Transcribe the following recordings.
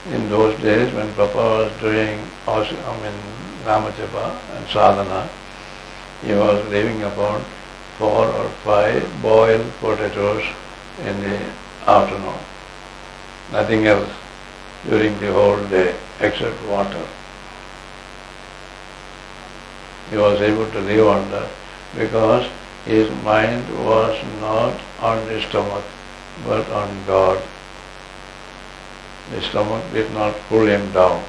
In those days when Papa was doing Namajapa and Sadhana, he was leaving about 4 or 5 boiled potatoes in the afternoon. Nothing else during the whole day except water. He was able to live on that because his mind was not on the stomach but on God. The stomach did not pull him down.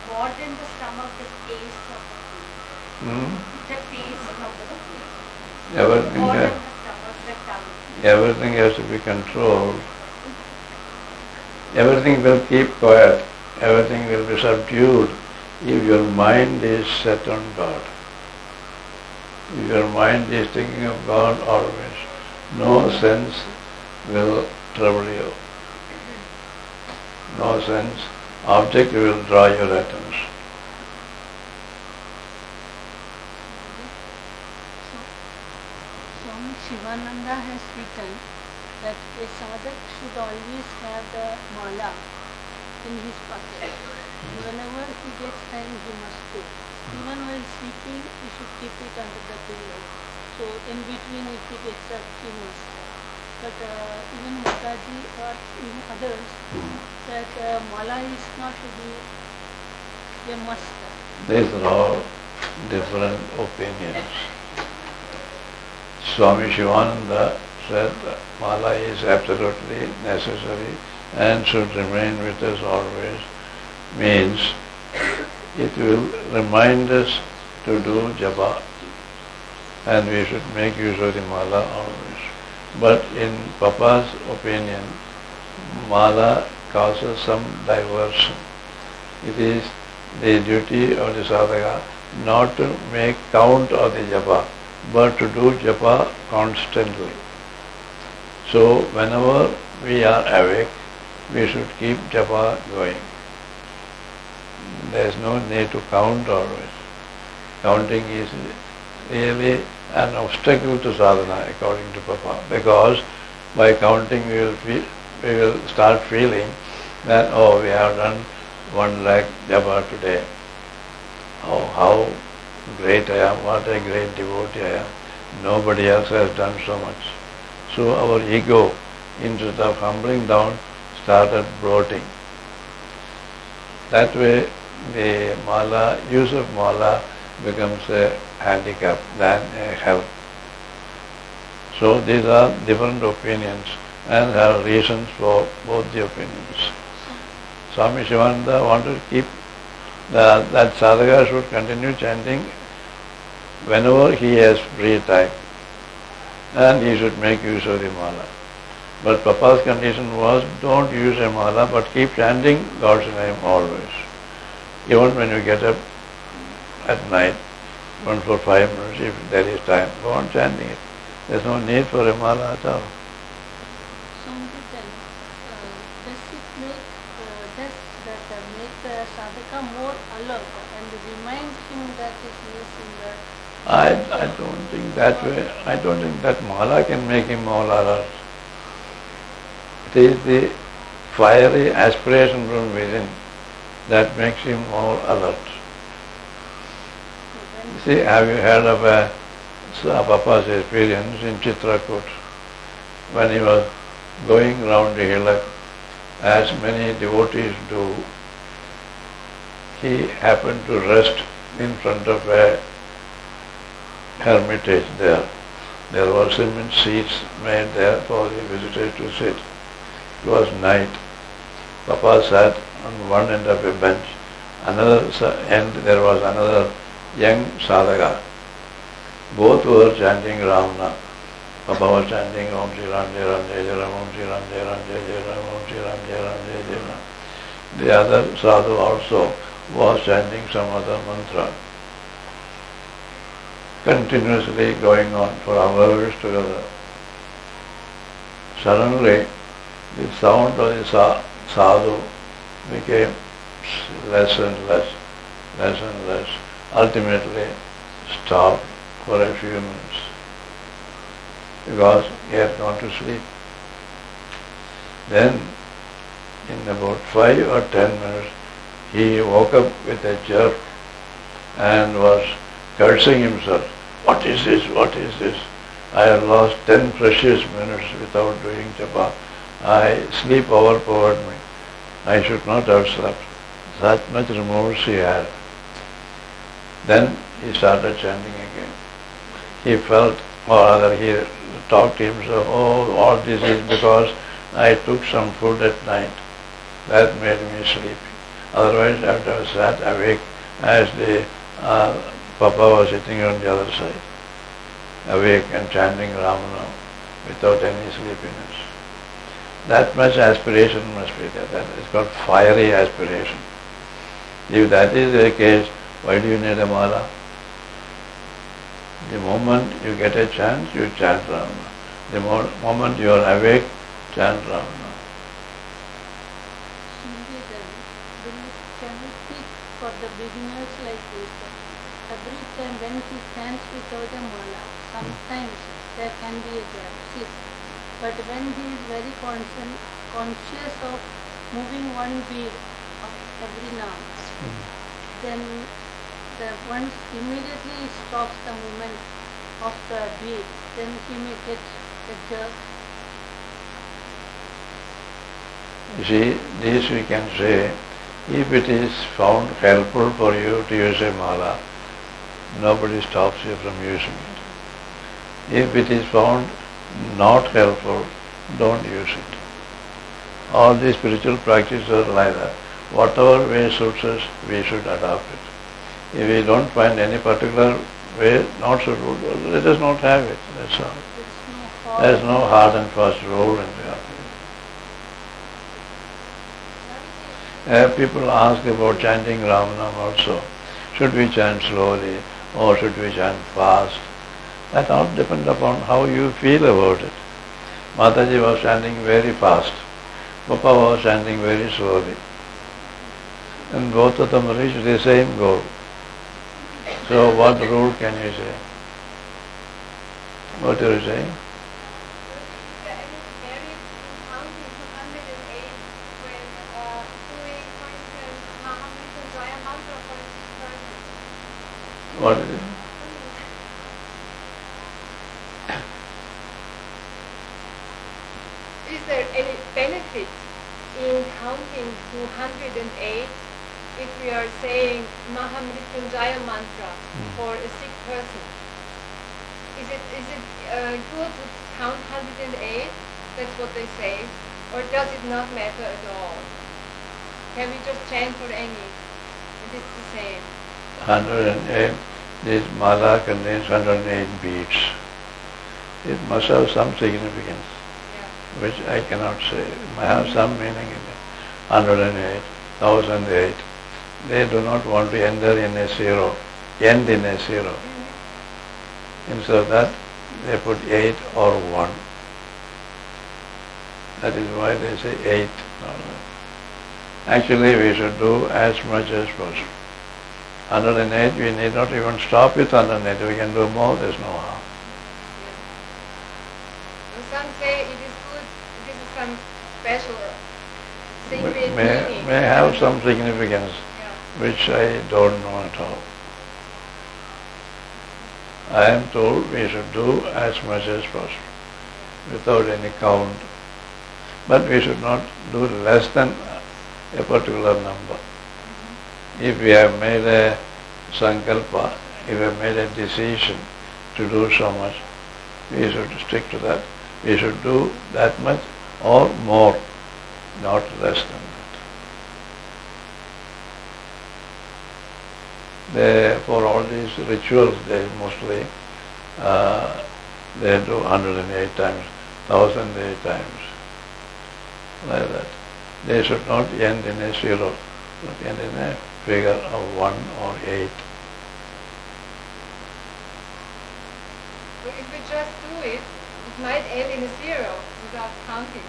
What in the stomach, the taste of the food? The taste of the food. Everything, What in the stomach, the tongue? everything has to be controlled. Everything will keep quiet. Everything will be subdued if your mind is set on God. If your mind is thinking of God always, no sense will trouble you. No sense object will draw your attention. Swami Shivananda has written that a sadhak should always have the mala in his pocket. Whenever he gets time, he must take. Even while sleeping, he should keep it under the pillow. So in between, if he gets up, he must. But even Mataji or even others, that mala is not to be a must. These are all different opinions. Swami Shivananda said that mala is absolutely necessary and should remain with us always. Means it will remind us to do japa and we should make use of the mala always. But in Papa's opinion, mala causes some diversion. It is the duty of the sadhaka not to make count of the japa, but to do japa constantly. So whenever we are awake, we should keep japa going. There is no need to count always. Counting is really an obstacle to sadhana according to Papa, because by counting we will start feeling that, oh, we have done 1 lakh japa today. Oh, how great I am, what a great devotee I am. Nobody else has done so much. So our ego, instead of humbling down, started bloating. That way the mala, use of mala becomes a handicap than a help. So these are different opinions and there are reasons for both the opinions. Swami Shivananda wanted to keep that sadhaka should continue chanting whenever he has free time and he should make use of the mala. But Papa's condition was, don't use a mala but keep chanting God's name always. Even when you get up at night, even for 5 minutes, if there is time, go on chanting it. There is no need for a mala at all. So then, does that make the sadhaka more alert and remind him that he is in the... I don't think that way. I don't think that mala can make him more alert. It is the fiery aspiration from within that makes him more alert. See, have you heard of Papa's experience in Chitrakoot? When he was going round the hillock, as many devotees do, he happened to rest in front of a hermitage there. There were cement seats made there for the visitors to sit. It was night. Papa sat on one end of a bench. Another end there was another young sadhaka. Both were chanting Ramna. Papa was chanting Om Shri Ram Jai Ram Jai Jai Ram, Om Shri Ram Jai Ram Jai Jai Ram, Om Shri Ram Jai Ram Jai Jai Ram. The other sadhu also was chanting some other mantra. Continuously going on for hours together. Suddenly, the sound of the sadhu became less and less. less and less, ultimately stopped for a few minutes because he had gone to sleep. Then, in about 5 or 10 minutes, he woke up with a jerk and was cursing himself. What is this? What is this? I have lost 10 precious minutes without doing japa. Sleep overpowered me. I should not have slept. That much remorse he had. Then he started chanting again. He felt, or rather he talked to himself, oh, all this is because I took some food at night. That made me sleepy. Otherwise I would have sat awake as the Papa was sitting on the other side, awake and chanting Ramana without any sleepiness. That much aspiration must be there. That is called fiery aspiration. If that is the case, why do you need a mala? The moment you get a chance, you chant Ramana. The moment you are awake, chant Ramana. Can we speak for the beginners like this? Every time when he stands without a mala, sometimes there can be a gap, slip. But when he is very conscious of moving one bead of every now, then once immediately he stops the movement of the bead, then he may get a jerk. You see, this we can say, if it is found helpful for you to use a mala, nobody stops you from using it. If it is found not helpful, don't use it. All these spiritual practices are like that. Whatever way suits us, we should adopt it. If we don't find any particular way not suitable, let us not have it. That's all. There is no hard and fast rule in the people ask about chanting Ramanam also. Should we chant slowly or should we chant fast? That all depends upon how you feel about it. Mataji was chanting very fast. Papa was chanting very slowly. And both of them reached the same goal. So what rule can you say? What are you saying? What is it? Is there any benefit in counting to 108 if we are saying Mahamrityunjaya mantra for a sick person? Is it good to count 108? That's what they say. Or does it not matter at all? Can we just chant for any? It is the same. 108. This mala contains 108 beads. It must have some significance, which I cannot say. It might have some meaning in it. 108, 1008. They do not want to end in a zero. Instead of that, they put 8 or 1. That is why they say 8. Actually, we should do as much as possible. 108, we need not even stop with 108. We can do more, there's no harm. Some say it is good, this is some special sacred meaning. May have some significance, which I don't know at all. I am told we should do as much as possible, without any count. But we should not do less than a particular number. If we have made a sankalpa, if we have made a decision to do so much, we should stick to that. We should do that much or more, not less than that. For all these rituals, they mostly they do 108 times, 1008 times, like that. They should not end in a zero, but end in a figure of 1 or 8. So if we just do it, it might end in a zero without counting.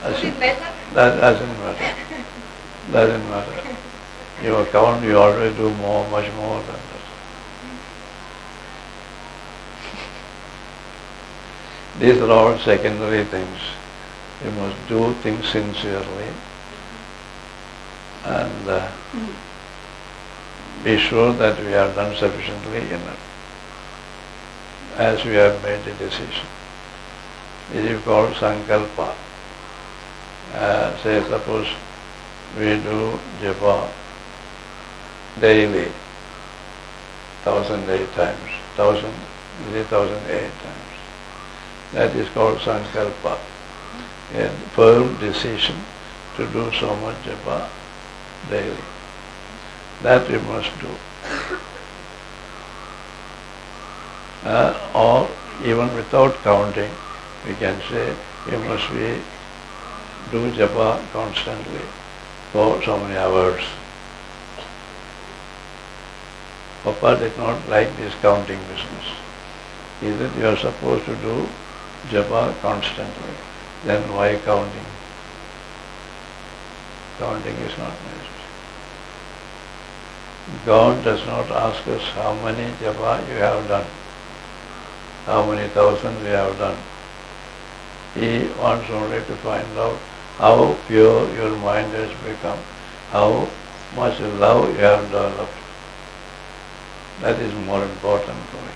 Does it matter? That doesn't matter. Doesn't matter. Your count, you always do more, much more than that. These are all secondary things. You must do things sincerely and be sure that we have done sufficiently enough as we have made the decision. It is called sankalpa. Say suppose we do japa daily 1008 times, 1008 times. That is called sankalpa. A firm decision to do so much japa daily. That we must do. Or even without counting, we can say we must do japa constantly for so many hours. Papa did not like this counting business. He said you are supposed to do japa constantly. Then why counting? Counting is not necessary. God does not ask us how many japa you have done, how many thousands you have done. He wants only to find out how pure your mind has become, how much love you have developed. That is more important for him.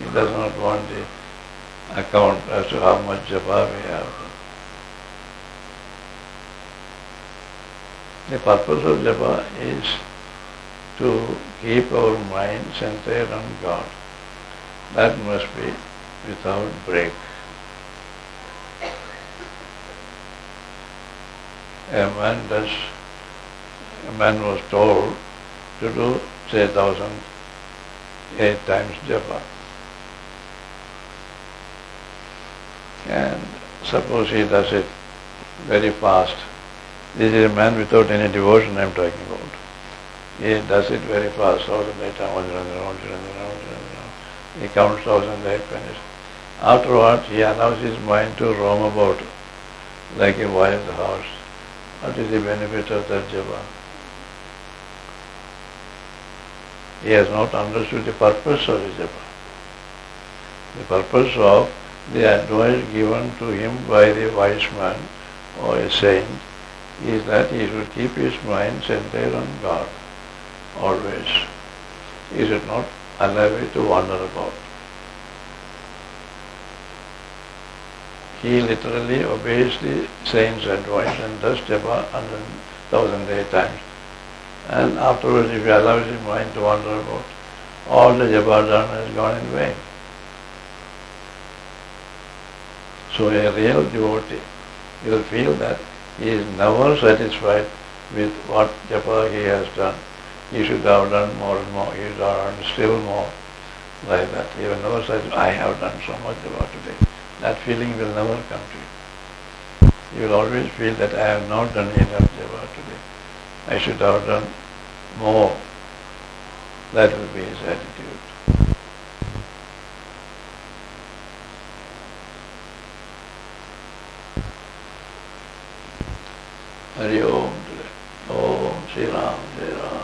He does not want the account as to how much japa we have done. The purpose of japa is to keep our mind centered on God. That must be without break. A man was told to do, say, 1008 times japa. And suppose he does it very fast. This is a man without any devotion I am talking about. He does it very fast, 1008 times, he counts 1008 finished. Afterwards, he allows his mind to roam about like a wild horse. What is the benefit of that japa? He has not understood the purpose of the japa. The purpose of the advice given to him by the wise man or a saint is that he should keep his mind centered on God always. He should not allow it to wander about. He literally obeys the saint's advice and does japa 1008 times. And afterwards, if he allows his mind to wander about, all the japa done has gone in vain. So a real devotee will feel that he is never satisfied with what japa he has done. He should have done more and more. He should have done still more. Like that. He will never say, I have done so much japa today. That feeling will never come to you. You will always feel that I have not done enough japa today. I should have done more. That will be his attitude. Hari Om. Om Shri Ram, Jai Ram.